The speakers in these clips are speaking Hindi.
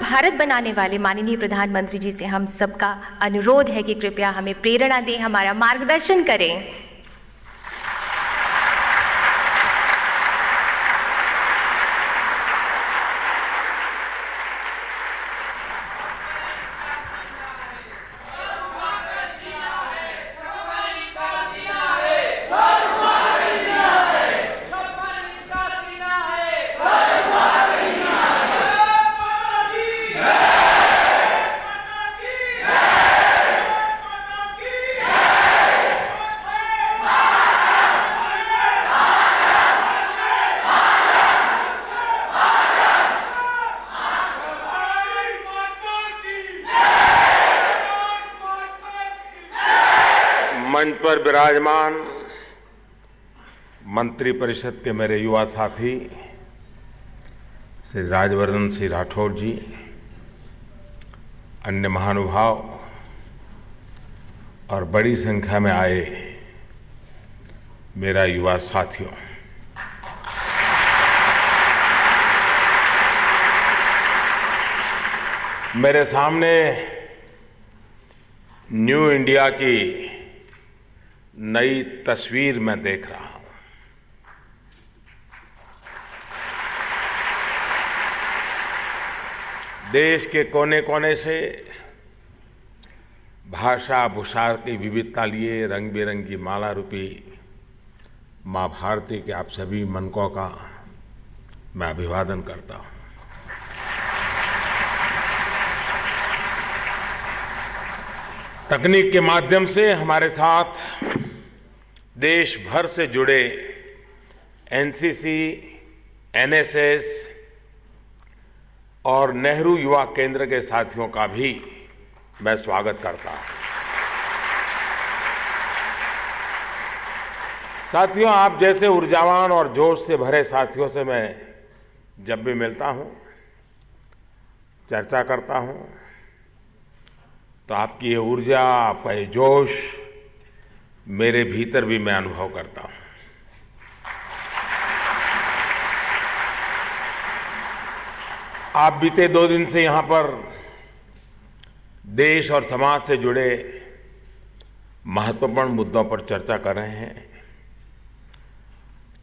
भारत बनाने वाले माननीय प्रधानमंत्री जी से हम सबका अनुरोध है कि कृपया हमें प्रेरणा दें, हमारा मार्गदर्शन करें। मंच पर विराजमान मंत्रिपरिषद के मेरे युवा साथी श्री राज्यवर्धन सिंह राठौड़ जी, अन्य महानुभाव और बड़ी संख्या में आए मेरा युवा साथियों, मेरे सामने न्यू इंडिया की नई तस्वीर मैं देख रहा हूं। देश के कोने कोने से भाषा भूषा की विविधता लिए रंग बिरंगी माला रूपी मां भारती के आप सभी मनकों का मैं अभिवादन करता हूं। तकनीक के माध्यम से हमारे साथ देश भर से जुड़े एनसीसी, एनएसएस और नेहरू युवा केंद्र के साथियों का भी मैं स्वागत करता हूं। साथियों, आप जैसे ऊर्जावान और जोश से भरे साथियों से मैं जब भी मिलता हूं, चर्चा करता हूं, तो आपकी ये ऊर्जा, आपका ये जोश मेरे भीतर भी मैं अनुभव करता हूं। आप बीते 2 दिन से यहां पर देश और समाज से जुड़े महत्वपूर्ण मुद्दों पर चर्चा कर रहे हैं।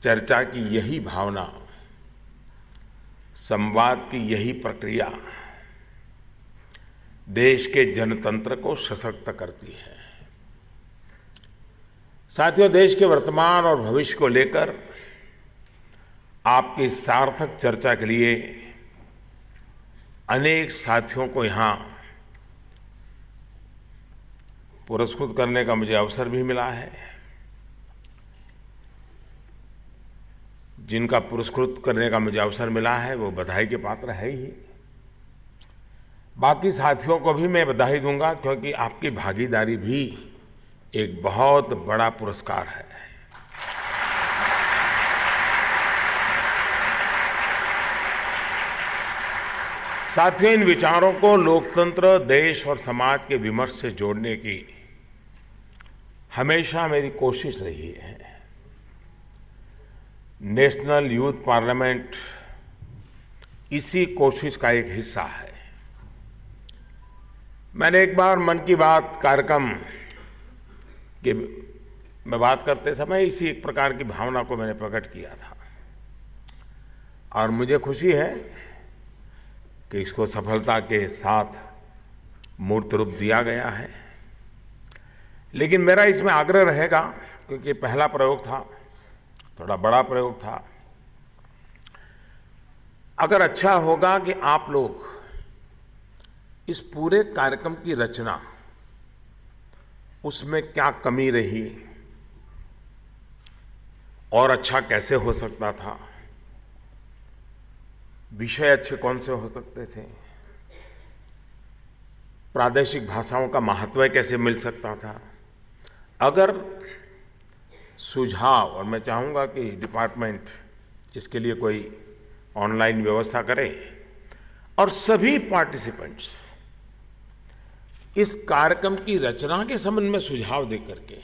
चर्चा की यही भावना, संवाद की यही प्रक्रिया देश के जनतंत्र को सशक्त करती है। साथियों, देश के वर्तमान और भविष्य को लेकर आपकी सार्थक चर्चा के लिए अनेक साथियों को यहां पुरस्कृत करने का मुझे अवसर भी मिला है। जिनका पुरस्कृत करने का मुझे अवसर मिला है वो बधाई के पात्र है ही। बाकी साथियों को भी मैं बधाई दूंगा, क्योंकि आपकी भागीदारी भी एक बहुत बड़ा पुरस्कार है। साथियों, इन विचारों को लोकतंत्र, देश और समाज के विमर्श से जोड़ने की हमेशा मेरी कोशिश रही है। नेशनल यूथ पार्लियामेंट इसी कोशिश का एक हिस्सा है। मैंने एक बार मन की बात कार्यक्रम के में बात करते समय इसी एक प्रकार की भावना को मैंने प्रकट किया था, और मुझे खुशी है कि इसको सफलता के साथ मूर्त रूप दिया गया है। लेकिन मेरा इसमें आग्रह रहेगा, क्योंकि पहला प्रयोग था, थोड़ा बड़ा प्रयोग था। अगर अच्छा होगा कि आप लोग इस पूरे कार्यक्रम की रचना, उसमें क्या कमी रही और अच्छा कैसे हो सकता था, विषय अच्छे कौन से हो सकते थे, प्रादेशिक भाषाओं का महत्व कैसे मिल सकता था, अगर सुझाव, और मैं चाहूंगा कि डिपार्टमेंट इसके लिए कोई ऑनलाइन व्यवस्था करे और सभी पार्टिसिपेंट्स इस कार्यक्रम की रचना के संबंध में सुझाव देकर के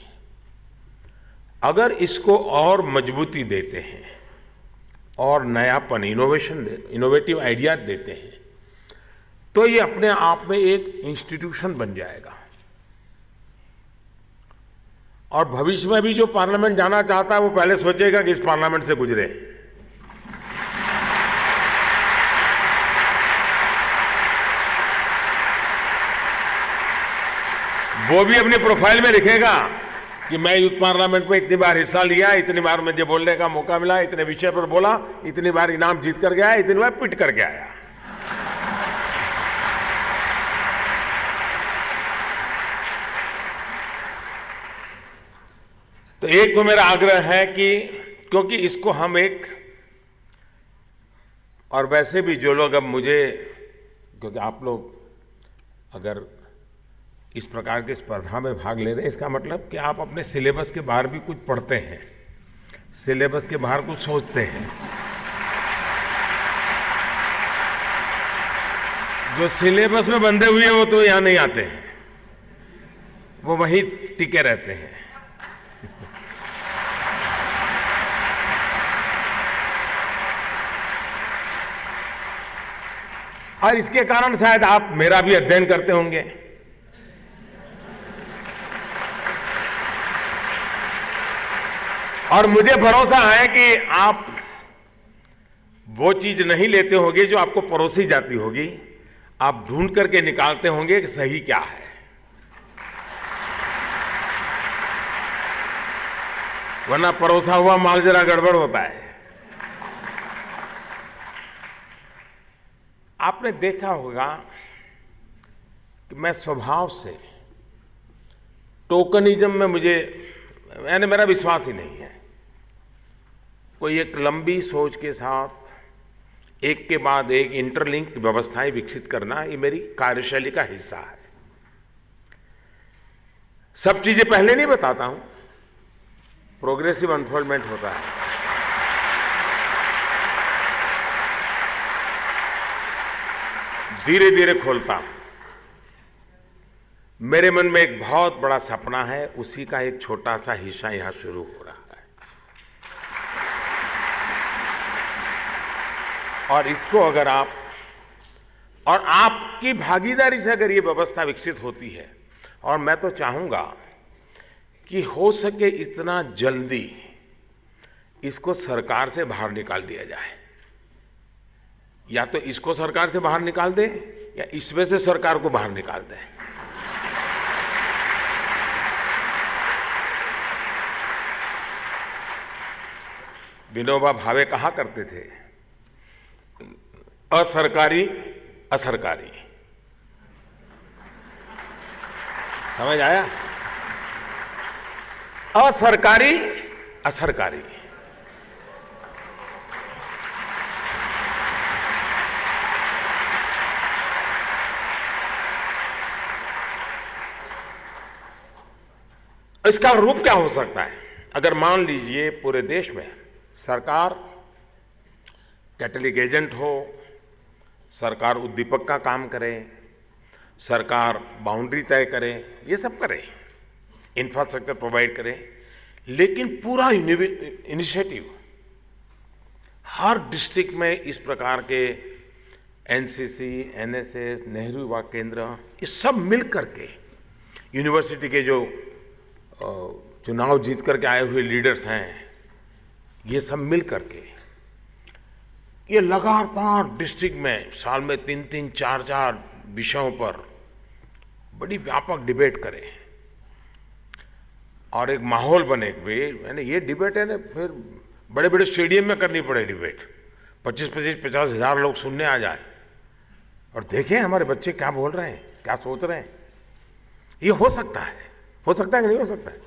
अगर इसको और मजबूती देते हैं और नयापन, इनोवेटिव आइडियाज देते हैं, तो ये अपने आप में एक इंस्टीट्यूशन बन जाएगा। और भविष्य में भी जो पार्लियामेंट जाना चाहता है वो पहले सोचेगा कि इस पार्लियामेंट से गुजरे। वो भी अपनी प्रोफाइल में लिखेगा कि मैं यूथ पार्लियामेंट में इतनी बार हिस्सा लिया, इतनी बार मुझे बोलने का मौका मिला, इतने विषय पर बोला, इतनी बार इनाम जीत कर गया, इतनी बार पिट करके आया। तो एक तो मेरा आग्रह है कि क्योंकि इसको हम एक, और वैसे भी जो लोग अब मुझे, क्योंकि आप लोग अगर इस प्रकार की स्पर्धा में भाग ले रहे हैं, इसका मतलब कि आप अपने सिलेबस के बाहर भी कुछ पढ़ते हैं, सिलेबस के बाहर कुछ सोचते हैं। जो सिलेबस में बंधे हुए हैं वो तो यहां नहीं आते हैं, वो वहीं टिके रहते हैं। और इसके कारण शायद आप मेरा भी अध्ययन करते होंगे। और मुझे भरोसा है कि आप वो चीज नहीं लेते होंगे जो आपको परोसी जाती होगी, आप ढूंढ करके निकालते होंगे कि सही क्या है। वरना परोसा हुआ माल जरा गड़बड़ होता है। आपने देखा होगा कि मैं स्वभाव से टोकनिज्म में मेरा विश्वास ही नहीं है। कोई एक लंबी सोच के साथ एक के बाद एक इंटरलिंक्ड व्यवस्थाएं विकसित करना, ये मेरी कार्यशैली का हिस्सा है। सब चीजें पहले नहीं बताता हूं, प्रोग्रेसिव अनफोल्डमेंट होता है। धीरे धीरे खोलता हूं। मेरे मन में एक बहुत बड़ा सपना है, उसी का एक छोटा सा हिस्सा यहां शुरू हो रहा है। और इसको अगर आप और आपकी भागीदारी से अगर ये व्यवस्था विकसित होती है, और मैं तो चाहूंगा कि हो सके इतना जल्दी इसको सरकार से बाहर निकाल दिया जाए। या तो इसको सरकार से बाहर निकाल दे या इसमें से सरकार को बाहर निकाल दे। विनोबा भावे कहा करते थे, असरकारी असरकारी। समझ आया? असरकारी असरकारी। इसका रूप क्या हो सकता है? अगर मान लीजिए पूरे देश में सरकार कैटलिक एजेंट हो, सरकार उद्दीपक का काम करे, सरकार बाउंड्री तय करे, ये सब करे, इंफ्रास्ट्रक्चर प्रोवाइड करे, लेकिन पूरा इनिशिएटिव हर डिस्ट्रिक्ट में इस प्रकार के एनसीसी, एनएसएस, नेहरू युवा केंद्र, ये सब मिल करके, यूनिवर्सिटी के जो चुनाव जीत करके आए हुए लीडर्स हैं, ये सब मिल करके ये लगातार डिस्ट्रिक्ट में साल में 3-3, 4-4 विषयों पर बड़ी व्यापक डिबेट करें और एक माहौल बने। मैंने ये डिबेट है ना, फिर बड़े बड़े स्टेडियम में करनी पड़े डिबेट, 25-50 हजार लोग सुनने आ जाए और देखें हमारे बच्चे क्या बोल रहे हैं, क्या सोच रहे हैं। ये हो सकता है कि नहीं हो सकता है?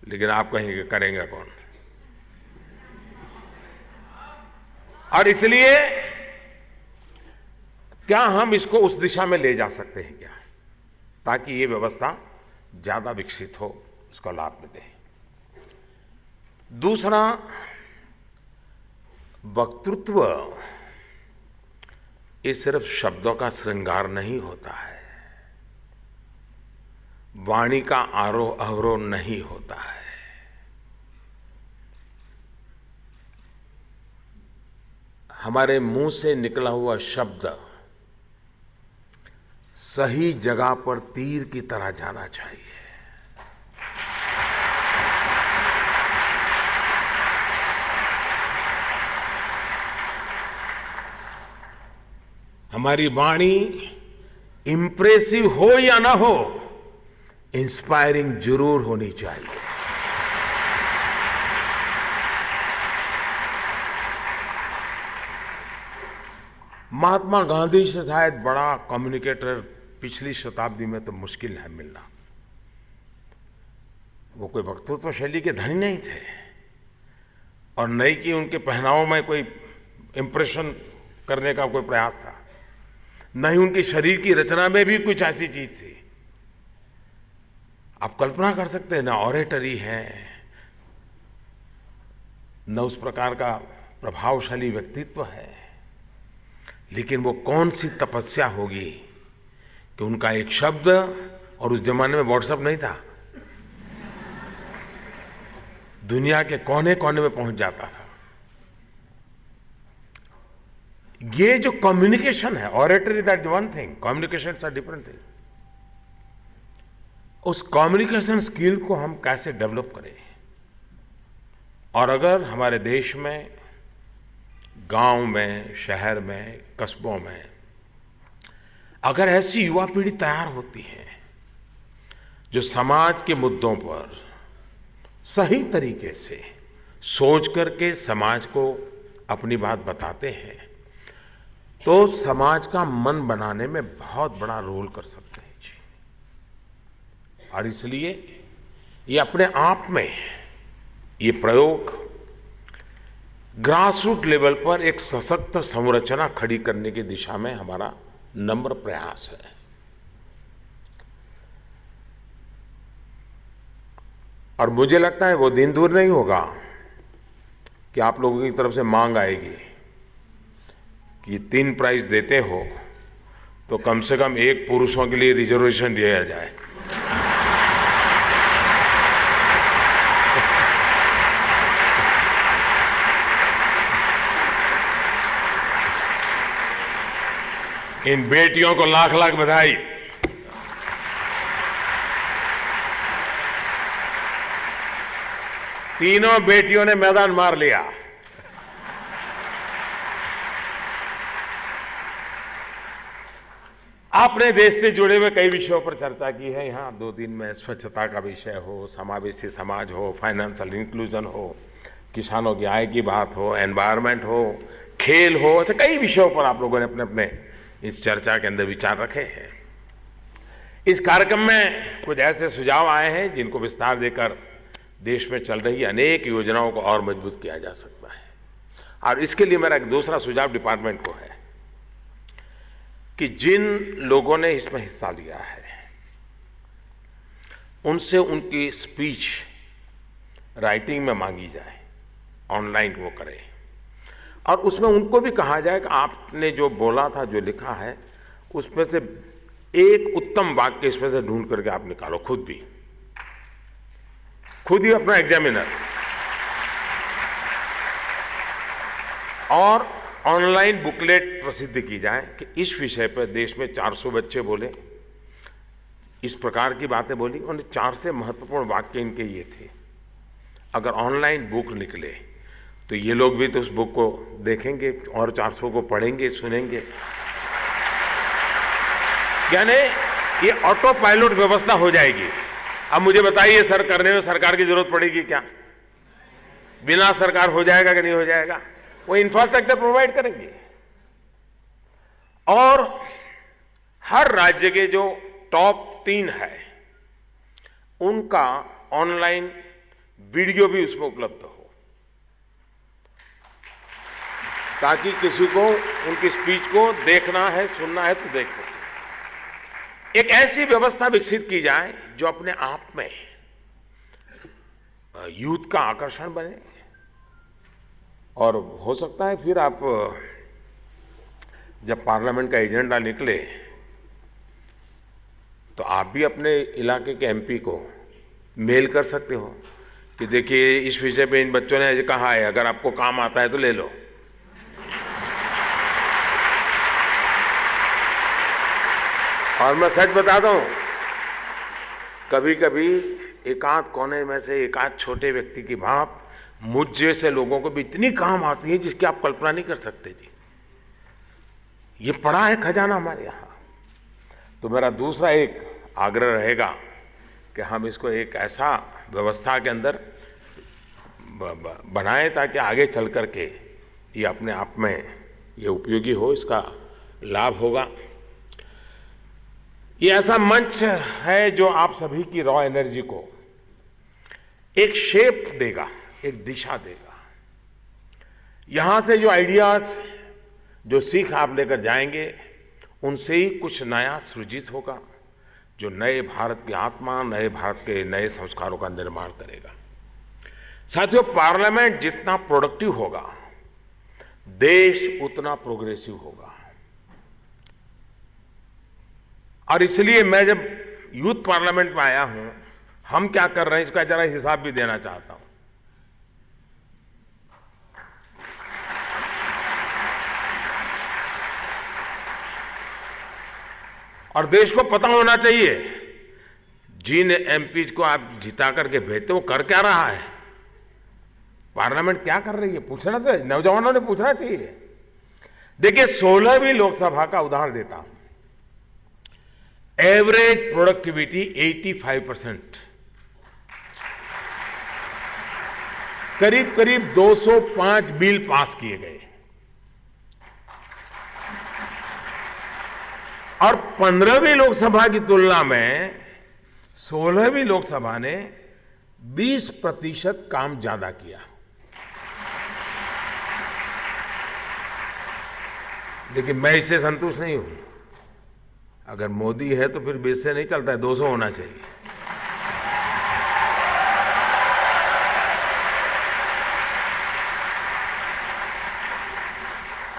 लेकिन आप कहेंगे करेंगे कौन? और इसलिए क्या हम इसको उस दिशा में ले जा सकते हैं क्या, ताकि ये व्यवस्था ज्यादा विकसित हो, उसका लाभ मिले। दूसरा, वक्तृत्व ये सिर्फ शब्दों का श्रृंगार नहीं होता है, वाणी का आरोह अवरोह नहीं होता है। हमारे मुंह से निकला हुआ शब्द सही जगह पर तीर की तरह जाना चाहिए। हमारी वाणी इंप्रेसिव हो या ना हो, इंस्पायरिंग जरूर होनी चाहिए। महात्मा गांधी से शायद बड़ा कम्युनिकेटर पिछली शताब्दी में तो मुश्किल है मिलना। वो कोई वक्तृत्व शैली के धनी नहीं थे और नहीं कि उनके पहनावों में कोई इंप्रेशन करने का कोई प्रयास था, नहीं उनके शरीर की रचना में भी कुछ ऐसी चीज थी। आप कल्पना कर सकते हैं ना, ऑरेटरी है, न उस प्रकार का प्रभावशाली व्यक्तित्व है, लेकिन वो कौन सी तपस्या होगी कि उनका एक शब्द, और उस जमाने में व्हाट्सएप नहीं था, दुनिया के कोने कोने में पहुंच जाता था। ये जो कम्युनिकेशन है, oratory that one thing, communication are different thing. उस कम्युनिकेशन स्किल को हम कैसे डेवलप करें, और अगर हमारे देश में गांव में, शहर में, कस्बों में अगर ऐसी युवा पीढ़ी तैयार होती है जो समाज के मुद्दों पर सही तरीके से सोच करके समाज को अपनी बात बताते हैं, तो समाज का मन बनाने में बहुत बड़ा रोल कर सकते हैं जी। और इसलिए ये अपने आप में ये प्रयोग ग्रासरूट लेवल पर एक सशक्त संरचना खड़ी करने की दिशा में हमारा नम्र प्रयास है। और मुझे लगता है वो दिन दूर नहीं होगा कि आप लोगों की तरफ से मांग आएगी कि 3 प्राइज देते हो तो कम से कम एक पुरुषों के लिए रिजर्वेशन दिया जाए। इन बेटियों को लाख लाख बधाई। तीनों बेटियों ने मैदान मार लिया। आपने देश से जुड़े हुए कई विषयों पर चर्चा की है यहाँ 2 दिन में। स्वच्छता का विषय हो, समावेशी समाज हो, फाइनेंशियल इंक्लूजन हो, किसानों की आय की बात हो, एनवायरनमेंट हो, खेल हो, ऐसे कई विषयों पर आप लोगों ने अपने अपने इस चर्चा के अंदर विचार रखे हैं। इस कार्यक्रम में कुछ ऐसे सुझाव आए हैं जिनको विस्तार देकर देश में चल रही अनेक योजनाओं को और मजबूत किया जा सकता है। और इसके लिए मेरा एक दूसरा सुझाव डिपार्टमेंट को है कि जिन लोगों ने इसमें हिस्सा लिया है उनसे उनकी स्पीच राइटिंग में मांगी जाए, ऑनलाइन वो करें, और उसमें उनको भी कहा जाए कि आपने जो बोला था, जो लिखा है, उसमें से एक उत्तम वाक्य इसमें से ढूंढ करके आप निकालो, खुद ही अपना एग्जामिनर, और ऑनलाइन बुकलेट प्रसिद्ध की जाए कि इस विषय पर देश में 400 बच्चे बोले, इस प्रकार की बातें बोली, और 4 से महत्वपूर्ण वाक्य इनके ये थे। अगर ऑनलाइन बुक निकले तो ये लोग भी तो उस बुक को देखेंगे और 400 को पढ़ेंगे, सुनेंगे। यानी ये ऑटो पायलट व्यवस्था हो जाएगी। अब मुझे बताइए, सर करने में सरकार की जरूरत पड़ेगी क्या? बिना सरकार हो जाएगा कि नहीं हो जाएगा? वो इंफ्रास्ट्रक्चर प्रोवाइड करेंगे। और हर राज्य के जो टॉप 3 है उनका ऑनलाइन वीडियो भी उसमें उपलब्ध हो, ताकि किसी को उनकी स्पीच को देखना है, सुनना है तो देख सके। एक ऐसी व्यवस्था विकसित की जाए जो अपने आप में यूथ का आकर्षण बने। और हो सकता है फिर आप जब पार्लियामेंट का एजेंडा निकले तो आप भी अपने इलाके के एमपी को मेल कर सकते हो कि देखिए इस विषय पे इन बच्चों ने कहा है, अगर आपको काम आता है तो ले लो। और मैं सच बताता हूं, कभी कभी एकांत कोने में से एकांत छोटे व्यक्ति की भाप मुझ जैसे लोगों को भी इतनी काम आती है जिसकी आप कल्पना नहीं कर सकते जी। ये पड़ा है खजाना हमारे यहाँ। तो मेरा दूसरा एक आग्रह रहेगा कि हम इसको एक ऐसा व्यवस्था के अंदर बनाएं ताकि आगे चल करके ये अपने आप में ये उपयोगी हो, इसका लाभ होगा। ये ऐसा मंच है जो आप सभी की रॉ एनर्जी को एक शेप देगा, एक दिशा देगा। यहां से जो आइडियाज, जो सीख आप लेकर जाएंगे, उनसे ही कुछ नया सृजित होगा जो नए भारत की आत्मा, नए भारत के नए संस्कारों का निर्माण करेगा। साथियों, पार्लियामेंट जितना प्रोडक्टिव होगा, देश उतना प्रोग्रेसिव होगा। और इसलिए मैं जब यूथ पार्लियामेंट में आया हूं, हम क्या कर रहे हैं इसका जरा हिसाब भी देना चाहता हूं। और देश को पता होना चाहिए जिन एमपीज को आप जिता करके भेजते वो कर क्या रहा है, पार्लियामेंट क्या कर रही है, पूछना तो नौजवानों ने पूछना चाहिए। देखिए, 16वीं लोकसभा का उदाहरण देता हूं। एवरेज प्रोडक्टिविटी 85%, करीब करीब 205 बिल पास किए गए और 15वीं लोकसभा की तुलना में 16वीं लोकसभा ने 20% काम ज्यादा किया। लेकिन मैं इससे संतुष्ट नहीं हूं। अगर मोदी है तो फिर 20 से नहीं चलता है, 200 होना चाहिए।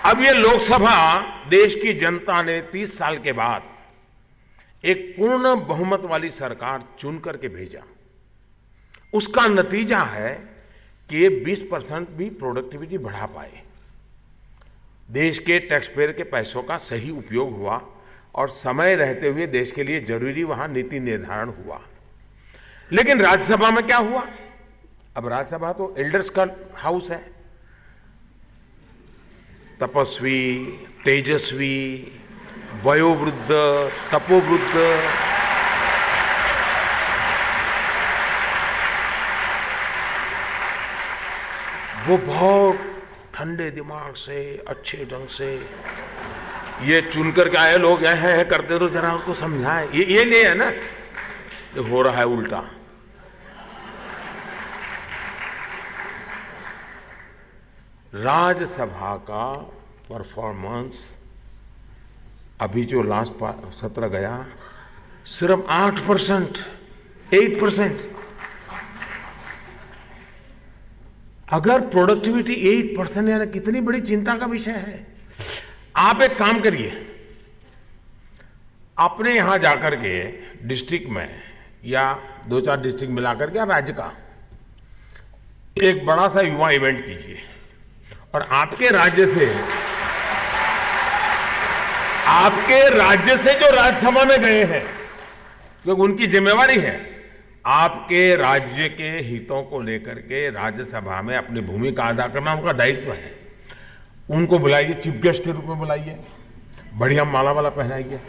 अब ये लोकसभा देश की जनता ने 30 साल के बाद एक पूर्ण बहुमत वाली सरकार चुन करके भेजा। उसका नतीजा है कि ये 20% भी प्रोडक्टिविटी बढ़ा पाए। देश के टैक्स पेयर के पैसों का सही उपयोग हुआ और समय रहते हुए देश के लिए जरूरी वहां नीति निर्धारण हुआ। लेकिन राज्यसभा में क्या हुआ? अब राज्यसभा तो एल्डर्स का हाउस है। तपस्वी, तेजस्वी, वयोवृद्ध, तपोवृद्ध, वो बहुत ठंडे दिमाग से, अच्छे ढंग से ये चुन करके आए लोग है करते तो जरा उसको समझाए। ये नहीं है ना, तो हो रहा है उल्टा। राज्यसभा का परफॉर्मेंस अभी जो लास्ट सत्र गया सिर्फ 8%, 8%। अगर प्रोडक्टिविटी 8% यानी कितनी बड़ी चिंता का विषय है। आप एक काम करिए, अपने यहां जाकर के डिस्ट्रिक्ट में या 2-4 डिस्ट्रिक्ट मिलाकर के राज्य का एक बड़ा सा युवा इवेंट कीजिए और आपके राज्य से जो राज्यसभा में गए हैं, क्योंकि उनकी जिम्मेवारी है आपके राज्य के हितों को लेकर के राज्यसभा में अपनी भूमिका अदा करना उनका दायित्व है। उनको बुलाइए, चीफ गेस्ट के रूप में बुलाइए, बढ़िया माला वाला पहनाइए,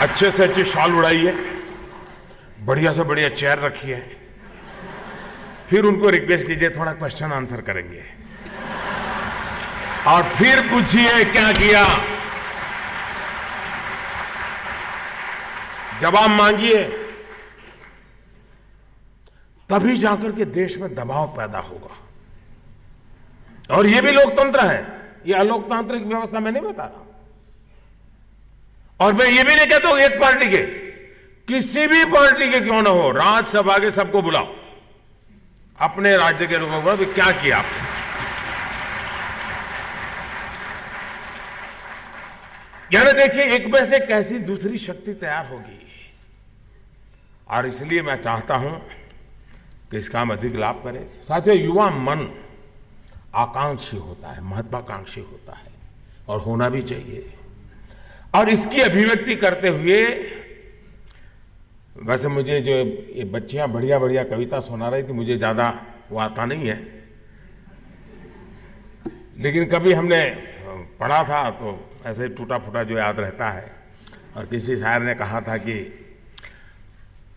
अच्छे से अच्छी शॉल उड़ाइए, बढ़िया से बढ़िया चेयर रखिए, फिर उनको रिक्वेस्ट कीजिए थोड़ा क्वेश्चन आंसर करेंगे और फिर पूछिए क्या किया, जवाब मांगिए, तभी जाकर के देश में दबाव पैदा होगा। और ये भी लोकतंत्र है, ये अलोकतांत्रिक व्यवस्था में नहीं बता रहा। और मैं ये भी नहीं कहता हूं एक पार्टी के, किसी भी पार्टी के क्यों ना हो, राज्यसभा के सबको बुलाओ, अपने राज्य के लोगों को क्या किया आपने। यानी देखिए, एक में से कैसी दूसरी शक्ति तैयार होगी। और इसलिए मैं चाहता हूं कि इसका हम अधिक लाभ करें। साथियों, युवा मन आकांक्षी होता है, महत्वाकांक्षी होता है। और होना भी चाहिए। और इसकी अभिव्यक्ति करते हुए, वैसे मुझे जो ये बच्चियां बढ़िया बढ़िया कविता सुना रही थी, मुझे ज़्यादा वो आता नहीं है, लेकिन कभी हमने पढ़ा था तो ऐसे टूटा फूटा जो याद रहता है। और किसी शायर ने कहा था कि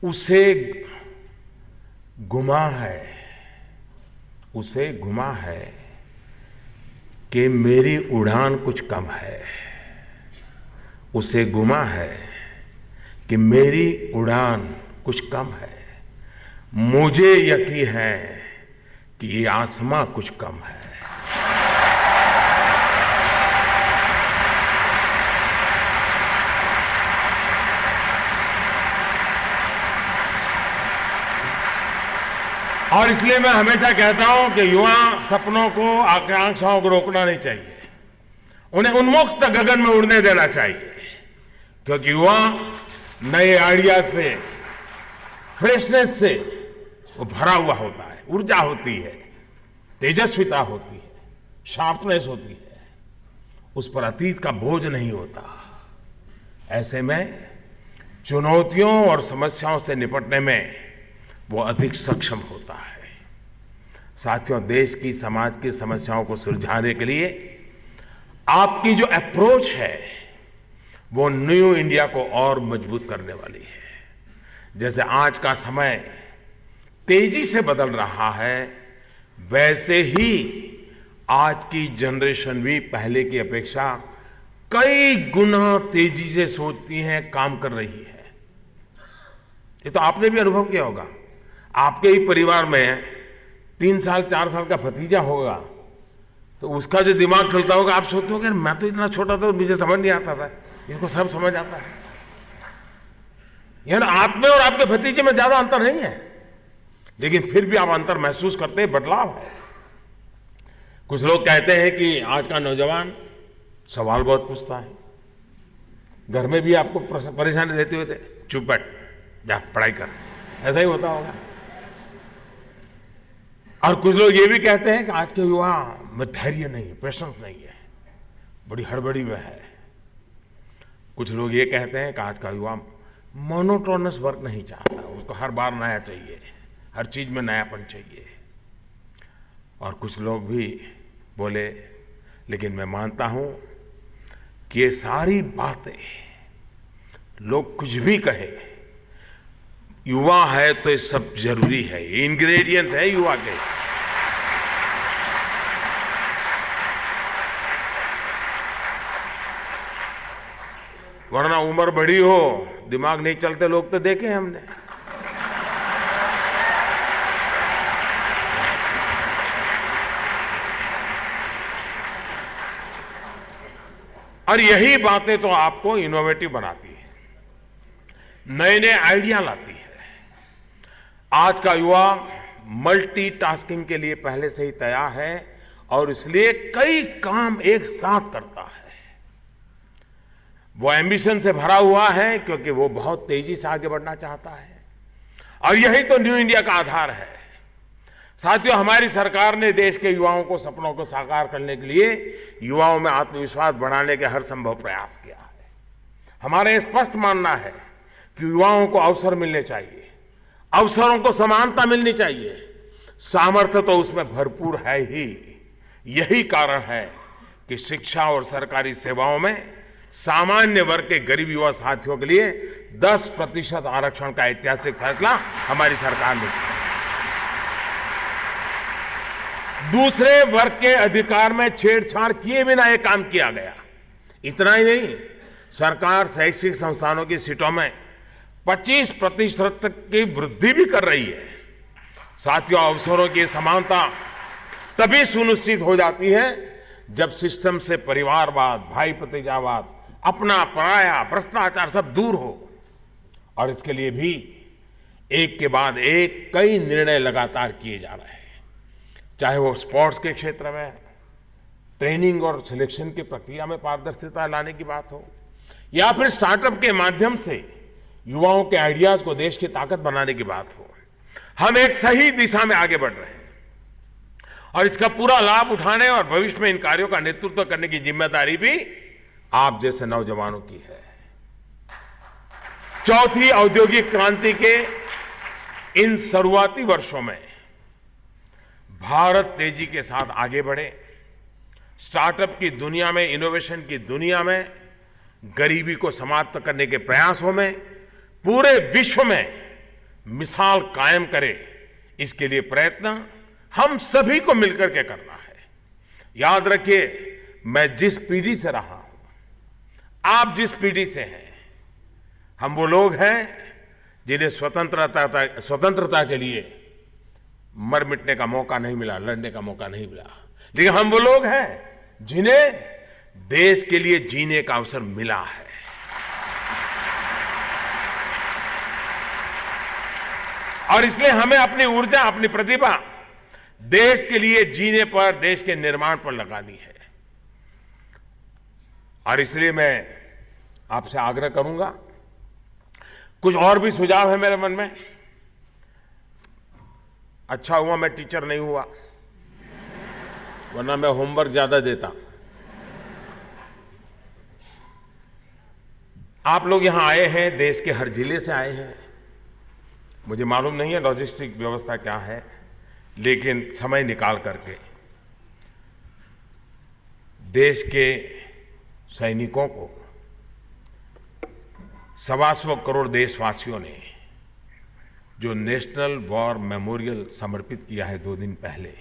उसे गुमा है कि मेरी उड़ान कुछ कम है। उसे गुमा है कि मेरी उड़ान कुछ कम है। मुझे यकीन है कि ये आसमां कुछ कम है। और इसलिए मैं हमेशा कहता हूं कि युवा सपनों को, आकांक्षाओं को रोकना नहीं चाहिए, उन्हें उन्मुक्त गगन में उड़ने देना चाहिए, क्योंकि युवा नए आइडिया से, फ्रेशनेस से वो भरा हुआ होता है, ऊर्जा होती है, तेजस्विता होती है, शार्पनेस होती है, उस पर अतीत का बोझ नहीं होता। ऐसे में चुनौतियों और समस्याओं से निपटने में वो अधिक सक्षम होता है। साथियों, देश की, समाज की समस्याओं को सुलझाने के लिए आपकी जो अप्रोच है वो न्यू इंडिया को और मजबूत करने वाली है। जैसे आज का समय तेजी से बदल रहा है, वैसे ही आज की जनरेशन भी पहले की अपेक्षा कई गुना तेजी से सोचती है, काम कर रही है। ये तो आपने भी अनुभव किया होगा। आपके ही परिवार में 3 साल 4 साल का भतीजा होगा तो उसका जो दिमाग चलता होगा, आप सोचते होगे मैं तो इतना छोटा था, मुझे समझ नहीं आता था, इसको सब समझ आता है। यानी आप में और आपके भतीजे में ज्यादा अंतर नहीं है, लेकिन फिर भी आप अंतर महसूस करते हैं, बदलाव है। कुछ लोग कहते हैं कि आज का नौजवान सवाल बहुत पूछता है। घर में भी आपको परेशानी रहती हुए थे, चुप बैठ, जा पढ़ाई कर, ऐसा ही होता होगा। और कुछ लोग ये भी कहते हैं कि आज के युवा में धैर्य नहीं है, पेशेंस नहीं है, बड़ी हड़बड़ी में है। कुछ लोग ये कहते हैं कि आज का युवा मोनोटोनस वर्क नहीं चाहता, उसको हर बार नया चाहिए, हर चीज में नयापन चाहिए। और कुछ लोग भी बोले, लेकिन मैं मानता हूं कि ये सारी बातें लोग कुछ भी कहे, युवा है तो ये सब जरूरी है, ये इंग्रेडिएंट्स है युवा के। वरना उम्र बड़ी हो, दिमाग नहीं चलते लोग तो देखे हमने। और यही बातें तो आपको इनोवेटिव बनाती है, नए नए आइडिया लाती है। आज का युवा मल्टीटास्किंग के लिए पहले से ही तैयार है और इसलिए कई काम एक साथ करता है। वो एम्बिशन से भरा हुआ है क्योंकि वो बहुत तेजी से आगे बढ़ना चाहता है, और यही तो न्यू इंडिया का आधार है। साथियों, हमारी सरकार ने देश के युवाओं को सपनों को साकार करने के लिए युवाओं में आत्मविश्वास बढ़ाने के हर संभव प्रयास किया है। हमारा यह स्पष्ट मानना है कि युवाओं को अवसर मिलने चाहिए, अवसरों को समानता मिलनी चाहिए। सामर्थ्य तो उसमें भरपूर है ही। यही कारण है कि शिक्षा और सरकारी सेवाओं में सामान्य वर्ग के गरीब युवा साथियों के लिए 10% आरक्षण का ऐतिहासिक फैसला हमारी सरकार ने किया। दूसरे वर्ग के अधिकार में छेड़छाड़ किए बिना यह काम किया गया। इतना ही नहीं, सरकार शैक्षिक संस्थानों की सीटों में 25% तक की वृद्धि भी कर रही है। साथियों, अवसरों की समानता तभी सुनिश्चित हो जाती है जब सिस्टम से परिवारवाद, भाई भतीजावाद, अपना पराया, भ्रष्टाचार सब दूर हो। और इसके लिए भी एक के बाद एक कई निर्णय लगातार किए जा रहे हैं, चाहे वो स्पोर्ट्स के क्षेत्र में ट्रेनिंग और सिलेक्शन की प्रक्रिया में पारदर्शिता लाने की बात हो, या फिर स्टार्टअप के माध्यम से युवाओं के आइडियाज को देश की ताकत बनाने की बात हो। हम एक सही दिशा में आगे बढ़ रहे हैं और इसका पूरा लाभ उठाने और भविष्य में इन कार्यों का नेतृत्व करने की जिम्मेदारी भी आप जैसे नौजवानों की है। चौथी औद्योगिक क्रांति के इन शुरुआती वर्षों में भारत तेजी के साथ आगे बढ़े, स्टार्टअप की दुनिया में, इनोवेशन की दुनिया में, गरीबी को समाप्त करने के प्रयासों में पूरे विश्व में मिसाल कायम करे, इसके लिए प्रयत्न हम सभी को मिलकर के करना है। याद रखिए, मैं जिस पीढ़ी से रहा हूं, आप जिस पीढ़ी से हैं, हम वो लोग हैं जिन्हें स्वतंत्रता के लिए मर मिटने का मौका नहीं मिला, लड़ने का मौका नहीं मिला, लेकिन हम वो लोग हैं जिन्हें देश के लिए जीने का अवसर मिला है। और इसलिए हमें अपनी ऊर्जा, अपनी प्रतिभा देश के लिए जीने पर, देश के निर्माण पर लगानी है। और इसलिए मैं आपसे आग्रह करूंगा, कुछ और भी सुझाव है मेरे मन में। अच्छा हुआ मैं टीचर नहीं हुआ, वरना मैं होमवर्क ज्यादा देता। आप लोग यहां आए हैं, देश के हर जिले से आए हैं। मुझे मालूम नहीं है लॉजिस्टिक व्यवस्था क्या है, लेकिन समय निकाल करके देश के सैनिकों को, 125 करोड़ देशवासियों ने जो नेशनल वॉर मेमोरियल समर्पित किया है 2 दिन पहले,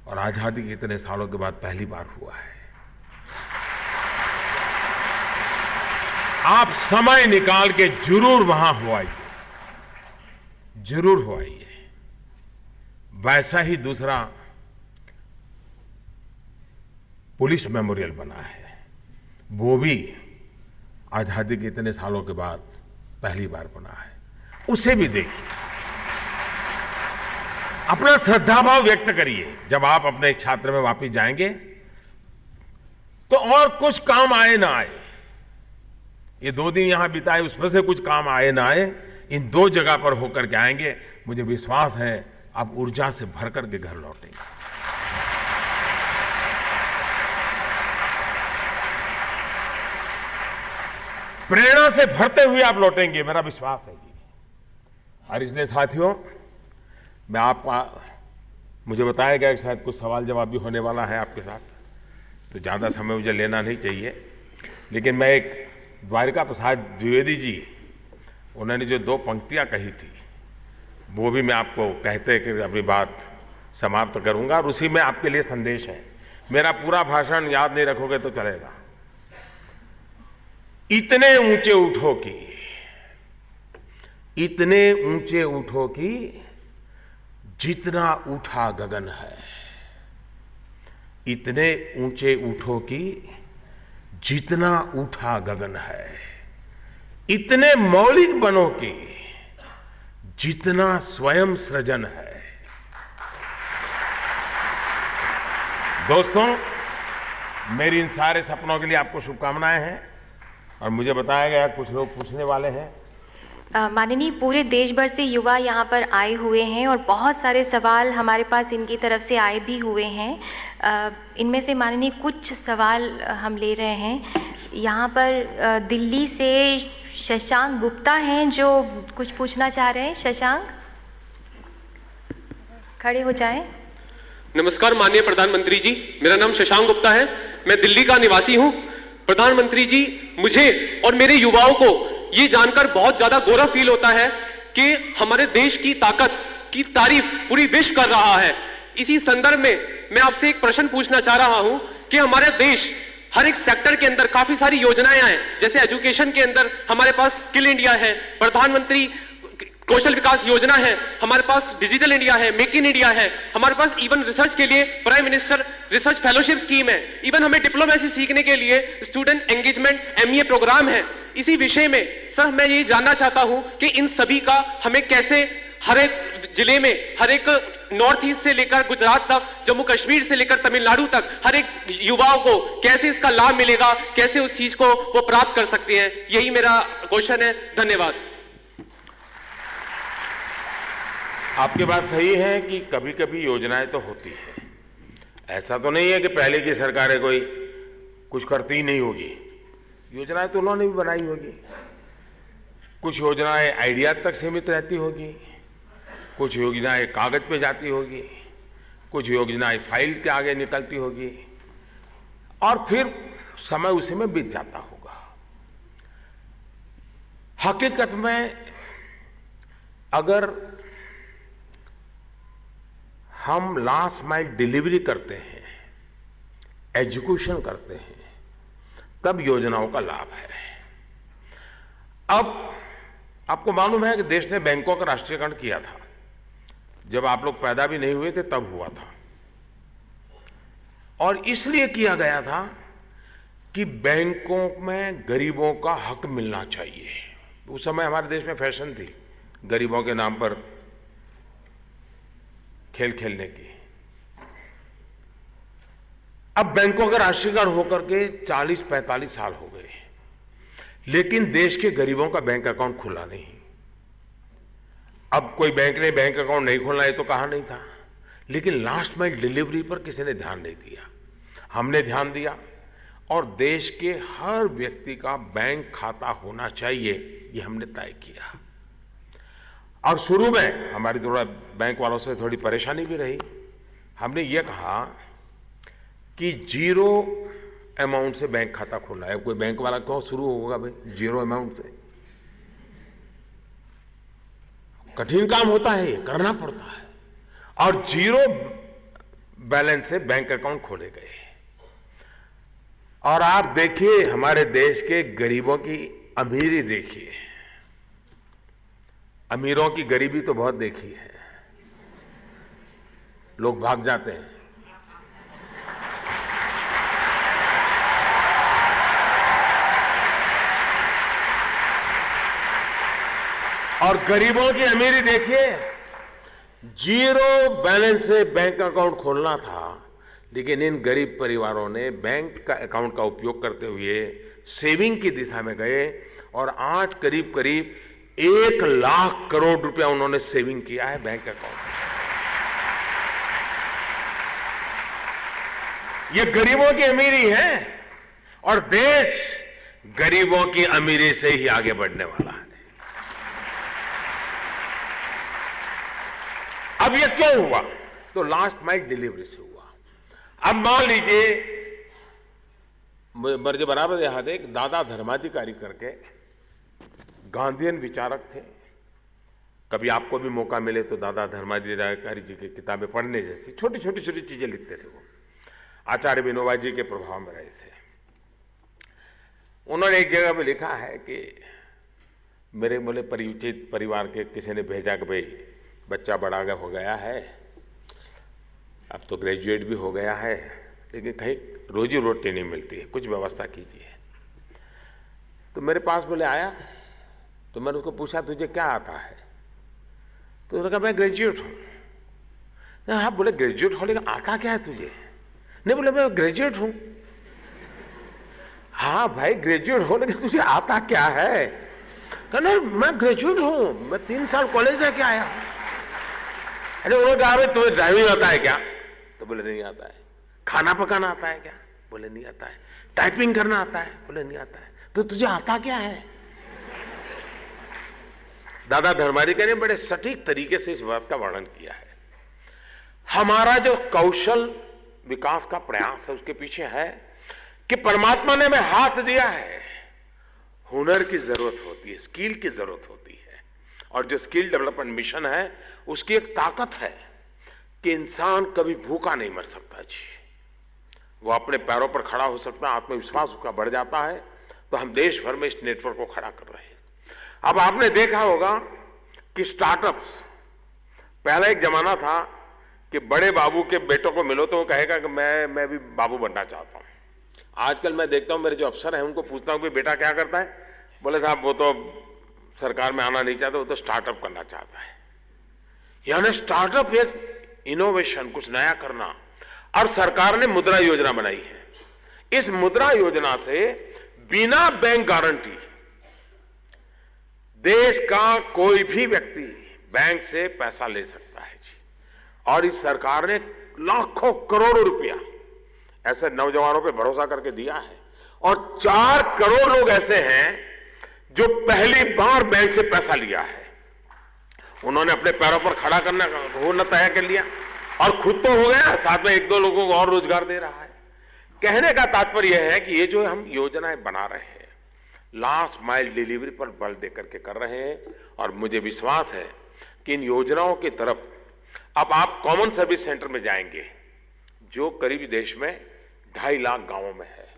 और आजादी के इतने सालों के बाद पहली बार हुआ है। आप समय निकाल के जरूर वहां हो आइए, जरूर हो आइए। वैसा ही दूसरा पुलिस मेमोरियल बना है, वो भी आजादी के इतने सालों के बाद पहली बार बना है, उसे भी देखिए। अपना श्रद्धाभाव व्यक्त करिए। जब आप अपने छात्र में वापस जाएंगे तो और कुछ काम आए ना आए, ये 2 दिन यहां बिताए उसमें से कुछ काम आए ना आए, इन 2 जगह पर होकर के आएंगे, मुझे विश्वास है आप ऊर्जा से भर करके घर लौटेंगे। प्रेरणा से भरते हुए आप लौटेंगे, मेरा विश्वास है। और इसलिए साथियों, मैं आपका, मुझे बताया गया कि शायद कुछ सवाल जवाब भी होने वाला है आपके साथ, तो ज़्यादा समय मुझे लेना नहीं चाहिए। लेकिन मैं एक द्वारिका प्रसाद द्विवेदी जी, उन्होंने जो 2 पंक्तियां कही थी, वो भी मैं आपको कहते कि अपनी बात समाप्त करूंगा, और उसी में आपके लिए संदेश है। मेरा पूरा भाषण याद नहीं रखोगे तो चलेगा। इतने ऊंचे उठो कि, इतने ऊंचे उठो कि जितना उठा गगन है, इतने ऊंचे उठो कि जितना उठा गगन है, इतने मौलिक बनो कि जितना स्वयं सृजन है। दोस्तों, मेरी इन सारे सपनों के लिए आपको शुभकामनाएं हैं। और मुझे बताया गया कुछ लोग पूछने वाले हैं। माननीय, पूरे देश भर से युवा यहाँ पर आए हुए हैं और बहुत सारे सवाल हमारे पास इनकी तरफ से आए भी हुए हैं। इनमें से माननीय कुछ सवाल हम ले रहे हैं। यहाँ पर दिल्ली से शशांक गुप्ता हैं जो कुछ पूछना चाह रहे हैं। शशांक, खड़े हो जाएं। नमस्कार माननीय प्रधानमंत्री जी, मेरा नाम शशांक गुप्ता है, मैं दिल्ली का निवासी हूं। प्रधानमंत्री जी, मुझे और मेरे युवाओं को ये जानकर बहुत ज्यादा गौरव फील होता है कि हमारे देश की ताकत की तारीफ पूरी विश्व कर रहा है। इसी संदर्भ में मैं आपसे एक प्रश्न पूछना चाह रहा हूं कि हमारे देश हर एक सेक्टर के अंदर काफी सारी योजनाएं हैं, जैसे एजुकेशन के अंदर हमारे पास स्किल इंडिया है, प्रधानमंत्री कौशल विकास योजना है, हमारे पास डिजिटल इंडिया है, मेक इन इंडिया है, हमारे पास इवन रिसर्च के लिए prime minister research fellowship scheme है, इवन हमें डिप्लोमेसी सीखने के लिए स्टूडेंट एंगेजमेंट एमईए प्रोग्राम है। इसी विषय में सर मैं ये जानना चाहता हूं कि इन सभी का हमें कैसे हर एक जिले में, हर एक नॉर्थ ईस्ट से लेकर गुजरात तक, जम्मू कश्मीर से लेकर तमिलनाडु तक, हर एक युवाओं को कैसे इसका लाभ मिलेगा, कैसे उस चीज को वो प्राप्त कर सकते हैं, यही मेरा क्वेश्चन है। धन्यवाद। आपकी बात सही है कि कभी कभी योजनाएं तो होती है, ऐसा तो नहीं है कि पहले की सरकारें कोई कुछ करती ही नहीं होगी। योजनाएं तो उन्होंने भी बनाई होगी। कुछ योजनाएं आइडिया तक सीमित रहती होगी, कुछ योजनाएं कागज पे जाती होगी, कुछ योजनाएं फाइल के आगे निकलती होगी और फिर समय उसी में बीत जाता होगा। हकीकत में अगर हम लास्ट माइल डिलीवरी करते हैं, एजुकेशन करते हैं, तब योजनाओं का लाभ है। अब आपको मालूम है कि देश ने बैंकों का राष्ट्रीयकरण किया था। जब आप लोग पैदा भी नहीं हुए थे तब हुआ था, और इसलिए किया गया था कि बैंकों में गरीबों का हक मिलना चाहिए। उस समय हमारे देश में फैशन थी गरीबों के नाम पर खेल खेलने की। अब बैंकों का राष्ट्रीयकरण होकर के 40-45 साल हो गए, लेकिन देश के गरीबों का बैंक अकाउंट खुला नहीं। अब कोई बैंक ने बैंक अकाउंट नहीं खोलना, ये तो कहा नहीं था, लेकिन लास्ट माइल डिलीवरी पर किसी ने ध्यान नहीं दिया। हमने ध्यान दिया और देश के हर व्यक्ति का बैंक खाता होना चाहिए, ये हमने तय किया। और शुरू में हमारी थोड़ा बैंक वालों से थोड़ी परेशानी भी रही। हमने ये कहा कि 0 अमाउंट से बैंक खाता खोलना है। कोई बैंक वाला क्यों शुरू होगा भाई 0 अमाउंट से? कठिन काम होता है, ये करना पड़ता है। और 0 बैलेंस से बैंक अकाउंट खोले गए। और आप देखिए हमारे देश के गरीबों की अमीरी देखिए। अमीरों की गरीबी तो बहुत देखी है, लोग भाग जाते हैं। और गरीबों की अमीरी देखिए। 0 बैलेंस से बैंक अकाउंट खोलना था, लेकिन इन गरीब परिवारों ने बैंक का अकाउंट का उपयोग करते हुए सेविंग की दिशा में गए और आज करीब करीब 1 लाख करोड़ रुपया उन्होंने सेविंग किया है बैंक अकाउंट में। ये गरीबों की अमीरी है और देश गरीबों की अमीरी से ही आगे बढ़ने वाला है। अब ये क्यों हुआ? तो लास्ट माइल डिलीवरी से हुआ। अब मान लीजिए, मुझे बराबर याद है, दादा धर्माधिकारी करके गांधीयन विचारक थे। कभी आपको भी मौका मिले तो दादा धर्माधिकारी जी की किताबें पढ़ने जैसी छोटी छोटी चीजें लिखते थे वो। आचार्य विनोबा जी के प्रभाव में रहे थे। उन्होंने एक जगह पे लिखा है कि मेरे बोले परिचित परिवार के किसी ने भेजा कि भाई बच्चा बड़ा हो गया है, अब तो ग्रेजुएट भी हो गया है, लेकिन कहीं रोजी रोटी नहीं मिलती है, कुछ व्यवस्था कीजिए। तो मेरे पास बोले आया, तो मैंने उसको पूछा तुझे क्या आता है? तो उसने कहा मैं ग्रेजुएट हूं। हाँ बोले ग्रेजुएट हो, लेकिन आता क्या है तुझे? नहीं बोले मैं ग्रेजुएट हूं। हाँ भाई ग्रेजुएट हो, लेकिन तुझे आता क्या है? कहना मैं ग्रेजुएट हूं, मैं 3 साल कॉलेज रह के आया हूं। अरे उन्होंने कहा भाई तुम्हें ड्राइविंग आता है क्या? तो बोले नहीं आता है। खाना पकाना आता है क्या? बोले नहीं आता है। टाइपिंग करना आता है? बोले नहीं आता है। तो तुझे आता क्या है? दादा धर्माधिकारी ने बड़े सटीक तरीके से इस बात का वर्णन किया है। हमारा जो कौशल विकास का प्रयास है उसके पीछे है कि परमात्मा ने हमें हाथ दिया है, हुनर की जरूरत होती है, स्किल की जरूरत होती है। और जो स्किल डेवलपमेंट मिशन है उसकी एक ताकत है कि इंसान कभी भूखा नहीं मर सकता जी, वो अपने पैरों पर खड़ा हो सकता है, आत्मविश्वास उसका बढ़ जाता है। तो हम देश भर में इस नेटवर्क को खड़ा कर रहे हैं। अब आपने देखा होगा कि स्टार्टअप्स, पहला एक जमाना था कि बड़े बाबू के बेटों को मिलो तो वो कहेगा कि मैं भी बाबू बनना चाहता हूं। आजकल मैं देखता हूं मेरे जो अफसर हैं उनको पूछता हूं कि बेटा क्या करता है? बोले साहब वो तो सरकार में आना नहीं चाहता, वो तो स्टार्टअप करना चाहता है। यानी स्टार्टअप एक इनोवेशन, कुछ नया करना। और सरकार ने मुद्रा योजना बनाई है। इस मुद्रा योजना से बिना बैंक गारंटी देश का कोई भी व्यक्ति बैंक से पैसा ले सकता है जी। और इस सरकार ने लाखों करोड़ों रुपया ऐसे नौजवानों पे भरोसा करके दिया है, और 4 करोड़ लोग ऐसे हैं जो पहली बार बैंक से पैसा लिया है। उन्होंने अपने पैरों पर खड़ा करना होना तय कर लिया और खुद तो हो गया, साथ में 1-2 लोगों को और रोजगार दे रहा है। कहने का तात्पर्य यह है कि ये जो हम योजनाएं बना रहे हैं, लास्ट माइल डिलीवरी पर बल देकर के कर रहे हैं, और मुझे विश्वास है कि इन योजनाओं की तरफ अब आप कॉमन सर्विस सेंटर में जाएंगे, जो करीब देश में 2.5 लाख गांवों में है।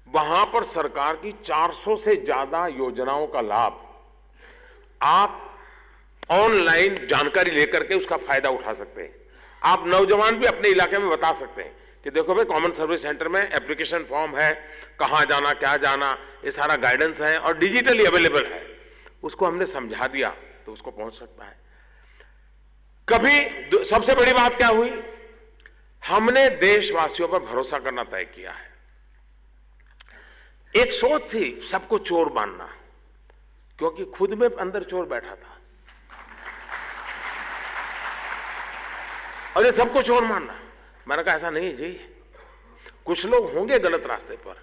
वहां पर सरकार की 400 से ज्यादा योजनाओं का लाभ आप ऑनलाइन जानकारी लेकर के उसका फायदा उठा सकते हैं। आप नौजवान भी अपने इलाके में बता सकते हैं कि देखो भाई, कॉमन सर्विस सेंटर में एप्लीकेशन फॉर्म है, कहां जाना क्या जाना, ये सारा गाइडेंस है और डिजिटली अवेलेबल है। उसको हमने समझा दिया तो उसको पहुंच सकता है। कभी सबसे बड़ी बात क्या हुई, हमने देशवासियों पर भरोसा करना तय किया है। एक सोच थी सबको चोर मानना, क्योंकि खुद में अंदर चोर बैठा था, और ये सबको चोर मानना। मैंने कहा ऐसा नहीं जी, कुछ लोग होंगे गलत रास्ते पर,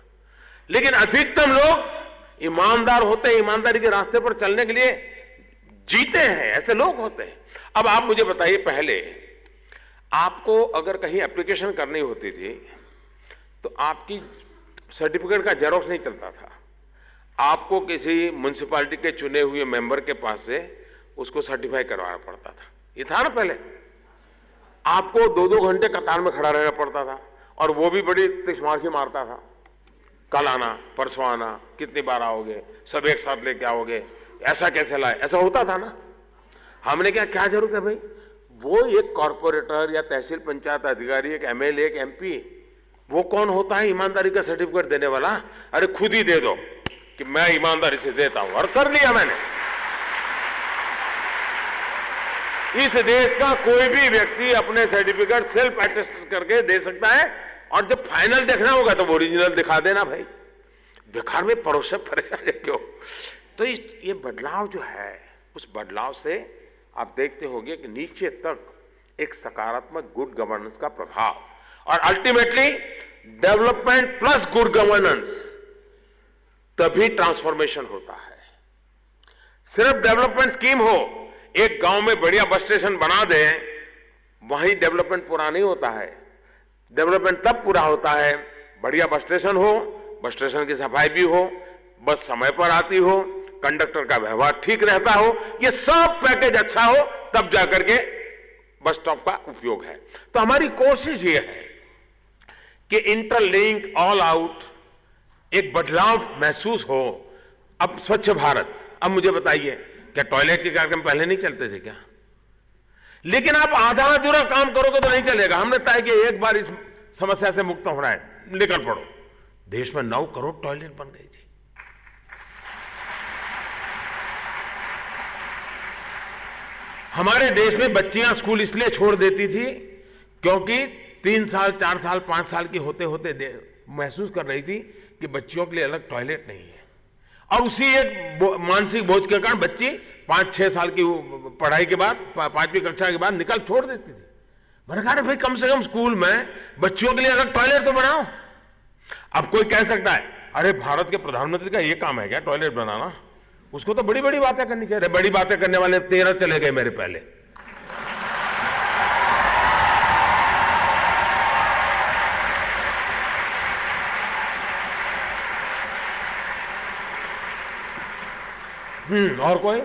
लेकिन अधिकतम लोग ईमानदार होते हैं, ईमानदारी के रास्ते पर चलने के लिए जीते हैं, ऐसे लोग होते हैं। अब आप मुझे बताइए, पहले आपको अगर कहीं एप्लीकेशन करनी होती थी तो आपकी सर्टिफिकेट का जेरॉक्स नहीं चलता था, आपको किसी म्युनिसिपैलिटी के चुने हुए मेंबर के पास से उसको सर्टिफाई करवाना पड़ता था। ये था ना पहले, आपको 2-2 घंटे कतार में खड़ा रहना पड़ता था, और वो भी बड़ी तिश्मार्खी मारता था, कल आना, परसों आना, कितनी बार आओगे, सब एक साथ लेके आओगे, ऐसा कैसे लाए, ऐसा होता था ना। हमने क्या जरूरत है भाई, वो एक कॉर्पोरेटर या तहसील पंचायत अधिकारी, एक MLA, एक MP, वो कौन होता है ईमानदारी का सर्टिफिकेट देने वाला? अरे खुद ही दे दो कि मैं ईमानदारी से देता हूं, और कर लिया मैंने। इस देश का कोई भी व्यक्ति अपने सर्टिफिकेट सेल्फ अटेस्ट करके दे सकता है, और जब फाइनल देखना होगा तो ओरिजिनल दिखा देना भाई, बेकार में परेशान क्यों। तो ये बदलाव जो है, उस बदलाव से आप देखते होंगे कि नीचे तक एक सकारात्मक गुड गवर्नेंस का प्रभाव, और ultimately development plus good governance, तभी ट्रांसफॉर्मेशन होता है। सिर्फ डेवलपमेंट स्कीम हो, एक गांव में बढ़िया बस स्टेशन बना दें, वहीं डेवलपमेंट पूरा नहीं होता है। डेवलपमेंट तब पूरा होता है बढ़िया बस स्टेशन हो, बस स्टेशन की सफाई भी हो, बस समय पर आती हो, कंडक्टर का व्यवहार ठीक रहता हो, ये सब पैकेज अच्छा हो, तब जाकर के बस स्टॉप का उपयोग है। तो हमारी कोशिश ये है कि इंटरलिंक, ऑल आउट, एक बदलाव महसूस हो। अब स्वच्छ भारत, अब मुझे बताइए, क्या टॉयलेट के कार्यक्रम पहले नहीं चलते थे क्या? लेकिन आप आधा अधूरा काम करोगे तो नहीं चलेगा। हमने तय किया एक बार इस समस्या से मुक्त होना है, निकल पड़ो। देश में 9 करोड़ टॉयलेट बन गई थी। हमारे देश में बच्चियां स्कूल इसलिए छोड़ देती थी क्योंकि 3 साल, 4 साल, 5 साल की होते होते महसूस कर रही थी कि बच्चियों के लिए अलग टॉयलेट नहीं है, और उसी एक मानसिक बोझ के कारण बच्ची 5-6 साल की पढ़ाई के बाद, 5वीं कक्षा के बाद निकल छोड़ देती थी। मैंने कहा भाई, कम से कम स्कूल में बच्चियों के लिए अलग टॉयलेट तो बनाओ। अब कोई कह सकता है, अरे भारत के प्रधानमंत्री का ये काम है क्या टॉयलेट बनाना? उसको तो बड़ी बड़ी बातें करनी चाहिए। बड़ी बातें करने वाले 13 चले गए मेरे पहले। और कोई?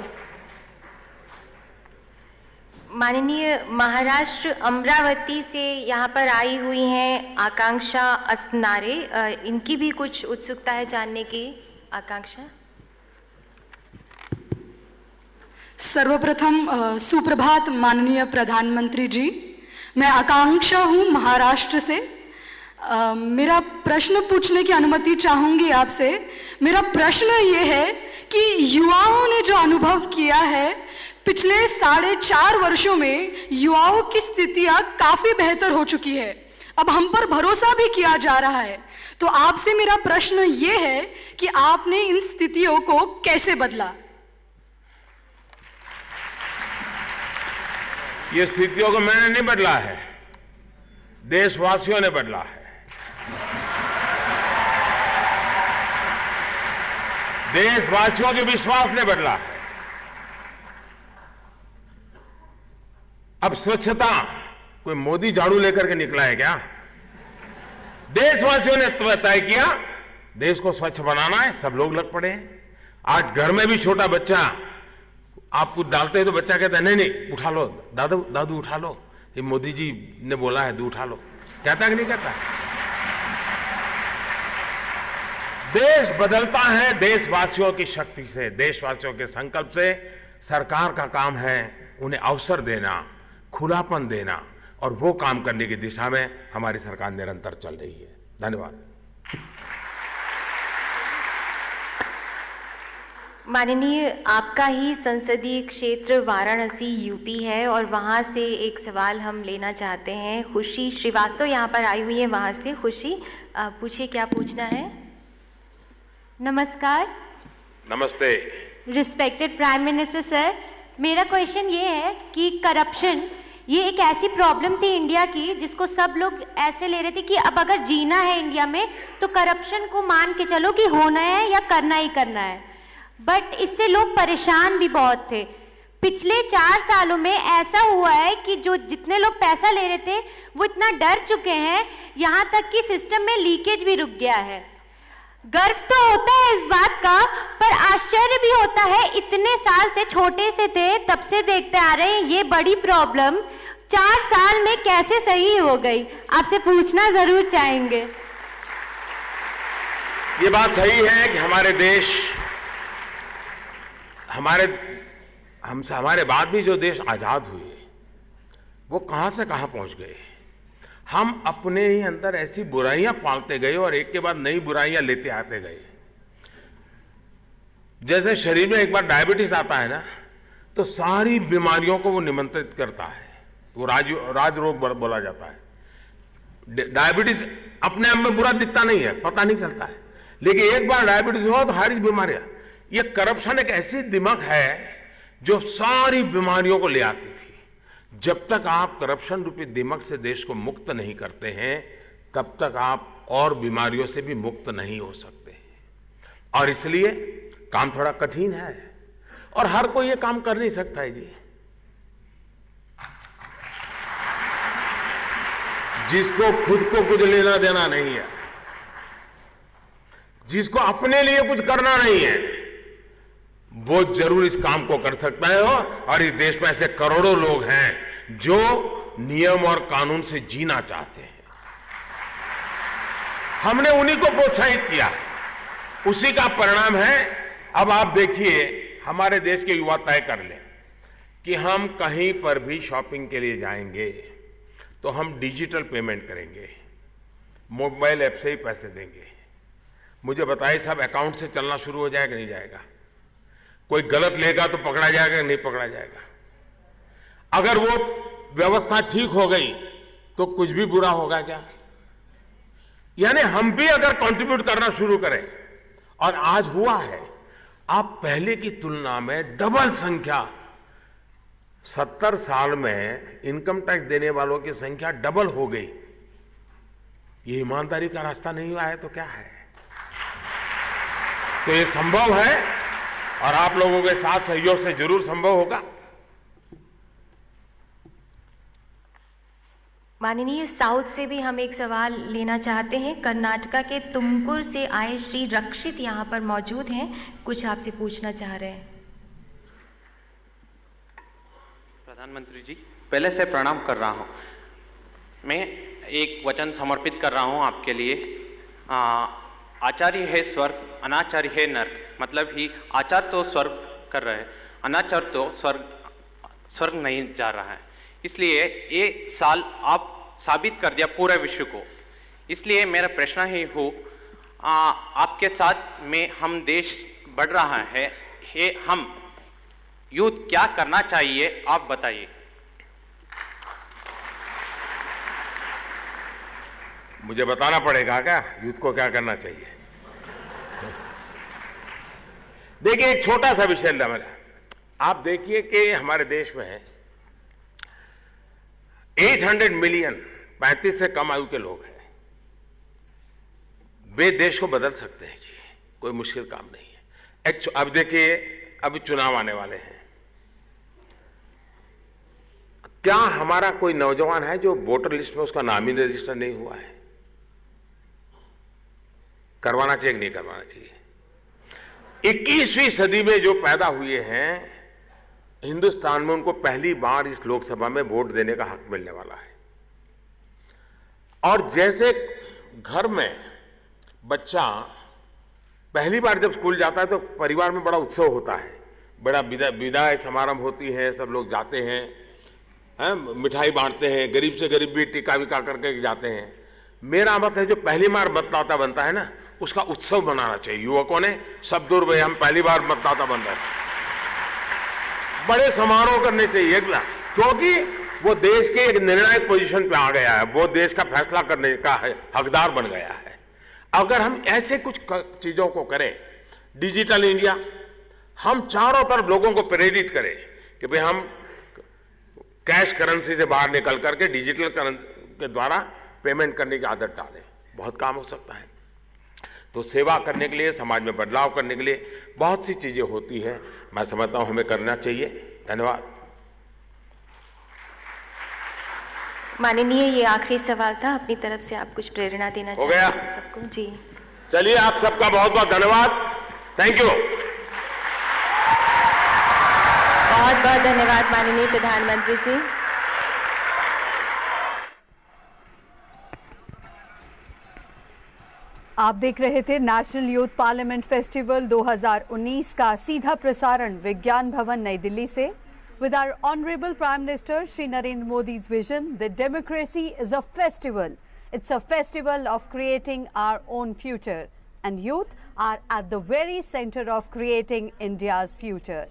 माननीय, महाराष्ट्र अमरावती से यहाँ पर आई हुई हैं आकांक्षा असनारे, इनकी भी कुछ उत्सुकता है जानने की। आकांक्षा। सर्वप्रथम सुप्रभात माननीय प्रधानमंत्री जी, मैं आकांक्षा हूँ महाराष्ट्र से। मेरा प्रश्न पूछने की अनुमति चाहूँगी आपसे। मेरा प्रश्न ये है कि युवाओं ने जो अनुभव किया है, पिछले 4.5 वर्षों में युवाओं की स्थितियाँ काफ़ी बेहतर हो चुकी है। अब हम पर भरोसा भी किया जा रहा है। तो आपसे मेरा प्रश्न ये है कि आपने इन स्थितियों को कैसे बदला? ये स्थितियों को मैंने नहीं बदला है, देशवासियों ने बदला है। देशवासियों के विश्वास ने बदला है। अब स्वच्छता कोई मोदी झाड़ू लेकर के निकला है क्या? देशवासियों ने तय किया देश को स्वच्छ बनाना है, सब लोग लग पड़े हैं। आज घर में भी छोटा बच्चा आप कुछ डालते हैं तो बच्चा कहता है नहीं नहीं उठा लो दादू, दादू उठा लो, ये मोदी जी ने बोला है तू उठा लो। कहता है कि नहीं कहता? देश बदलता है देशवासियों की शक्ति से, देशवासियों के संकल्प से। सरकार का काम है उन्हें अवसर देना, खुलापन देना, और वो काम करने की दिशा में हमारी सरकार निरंतर चल रही है। धन्यवाद। माननीय, आपका ही संसदीय क्षेत्र वाराणसी यूपी है और वहाँ से एक सवाल हम लेना चाहते हैं। खुशी श्रीवास्तव यहाँ पर आई हुई है वहाँ से। खुशी, पूछिए क्या पूछना है। नमस्कार। नमस्ते। रिस्पेक्टेड प्राइम मिनिस्टर सर, मेरा क्वेश्चन ये है कि करप्शन ये एक ऐसी प्रॉब्लम थी इंडिया की जिसको सब लोग ऐसे ले रहे थे कि अब अगर जीना है इंडिया में तो करप्शन को मान के चलो कि होना है या करना ही करना है। बट इससे लोग परेशान भी बहुत थे। पिछले 4 सालों में ऐसा हुआ है कि जो जितने लोग पैसा ले रहे थे वो इतना डर चुके हैं, यहाँ तक कि सिस्टम में लीकेज भी रुक गया है। गर्व तो होता है इस बात का, पर आश्चर्य भी होता है, इतने साल से छोटे से थे तब से देखते आ रहे हैं ये बड़ी प्रॉब्लम 4 साल में कैसे सही हो गई। आपसे पूछना जरूर चाहेंगे। ये बात सही है कि हमारे देश, हमारे बाद भी जो देश आजाद हुए वो कहां से कहां पहुंच गए। हम अपने ही अंदर ऐसी बुराइयां पालते गए और एक के बाद नई बुराइयां लेते आते गए। जैसे शरीर में एक बार डायबिटीज आता है ना, तो सारी बीमारियों को वो निमंत्रित करता है, वो राज रोग बोला जाता है। डायबिटीज अपने आप में बुरा दिखता नहीं है, पता नहीं चलता है, लेकिन एक बार डायबिटीज हुआ तो सारी बीमारियां। ये करप्शन एक ऐसी दिमक है जो सारी बीमारियों को ले आती थी। जब तक आप करप्शन रूपी दिमक से देश को मुक्त नहीं करते हैं, तब तक आप और बीमारियों से भी मुक्त नहीं हो सकते हैं। और इसलिए काम थोड़ा कठिन है और हर कोई ये काम कर नहीं सकता है जी। जिसको खुद को कुछ लेना देना नहीं है, जिसको अपने लिए कुछ करना नहीं है, वो जरूर इस काम को कर सकता है। और इस देश में ऐसे करोड़ों लोग हैं जो नियम और कानून से जीना चाहते हैं। हमने उन्हीं को प्रोत्साहित किया, उसी का परिणाम है। अब आप देखिए, हमारे देश के युवा तय कर लें कि हम कहीं पर भी शॉपिंग के लिए जाएंगे तो हम डिजिटल पेमेंट करेंगे, मोबाइल ऐप से ही पैसे देंगे। मुझे बताइए साहब, अकाउंट से चलना शुरू हो जाएगा नहीं जाएगा? कोई गलत लेगा तो पकड़ा जाएगा नहीं पकड़ा जाएगा? अगर वो व्यवस्था ठीक हो गई तो कुछ भी बुरा होगा क्या? यानी हम भी अगर कंट्रीब्यूट करना शुरू करें, और आज हुआ है, आप पहले की तुलना में डबल संख्या, 70 साल में इनकम टैक्स देने वालों की संख्या डबल हो गई। ये ईमानदारी का रास्ता नहीं हुआ है तो क्या है? तो ये संभव है और आप लोगों के साथ सहयोग से जरूर संभव होगा। माननीय, साउथ से भी हम एक सवाल लेना चाहते हैं। कर्नाटका के तुमकुर से आए श्री रक्षित यहाँ पर मौजूद हैं, कुछ आपसे पूछना चाह रहे हैं। प्रधानमंत्री जी, पहले से प्रणाम कर रहा हूँ। मैं एक वचन समर्पित कर रहा हूँ आपके लिए। आचार्य है स्वर्ग, अनाचार्य है नर्क। मतलब ही आचार तो स्वर्ग कर रहे हैं, अनाचार तो स्वर्ग नहीं जा रहा है। इसलिए ये साल आप साबित कर दिया पूरे विश्व को। इसलिए मेरा प्रश्न ही हो, आपके साथ में हम देश बढ़ रहा है, हम यूथ क्या करना चाहिए आप बताइए। मुझे बताना पड़ेगा क्या यूथ को क्या करना चाहिए? देखिए, एक छोटा सा विषय मेरा, आप देखिए कि हमारे देश में 800 मिलियन 35 से कम आयु के लोग हैं, वे देश को बदल सकते हैं जी, कोई मुश्किल काम नहीं है। अब देखिए, अभी चुनाव आने वाले हैं, क्या हमारा कोई नौजवान है जो वोटर लिस्ट में उसका नाम ही रजिस्टर नहीं हुआ है? करवाना चाहिए कि नहीं करवाना चाहिए? 21वीं सदी में जो पैदा हुए हैं हिंदुस्तान में, उनको पहली बार इस लोकसभा में वोट देने का हक मिलने वाला है। और जैसे घर में बच्चा पहली बार जब स्कूल जाता है तो परिवार में बड़ा उत्सव होता है, बड़ा विदाई समारोह होती है, सब लोग जाते हैं, मिठाई बांटते हैं, गरीब से गरीब भी टीका विका करके जाते हैं। मेरा मत है जो पहली बार मतदाता बनता है ना, उसका उत्सव मनाना चाहिए। युवकों ने सब दूर भाई हम पहली बार मतदाता बन रहे हैं, बड़े समारोह करने चाहिए, क्योंकि वो देश के एक निर्णायक पोजीशन पे आ गया है, वो देश का फैसला करने का हकदार बन गया है। अगर हम ऐसे कुछ चीजों को करें, डिजिटल इंडिया, हम चारों तरफ लोगों को प्रेरित करें कि भाई हम कैश करेंसी से बाहर निकल करके डिजिटल करेंसी के द्वारा पेमेंट करने की आदत डालें, बहुत काम हो सकता है। तो सेवा करने के लिए, समाज में बदलाव करने के लिए बहुत सी चीजें होती हैं, मैं समझता हूं हमें करना चाहिए। धन्यवाद। माननीय, ये आखिरी सवाल था, अपनी तरफ से आप कुछ प्रेरणा देना चाहते हैं हम सबको? जी चलिए, आप सबका बहुत बहुत धन्यवाद, थैंक यू। बहुत बहुत धन्यवाद माननीय प्रधानमंत्री जी। आप देख रहे थे नेशनल यूथ पार्लियामेंट फेस्टिवल 2019 का सीधा प्रसारण विज्ञान भवन नई दिल्ली से। With our Honorable Prime Minister Shri Narendra Modi's vision that democracy is a festival. It's a festival of creating our own future, and youth are at the very center of creating India's future.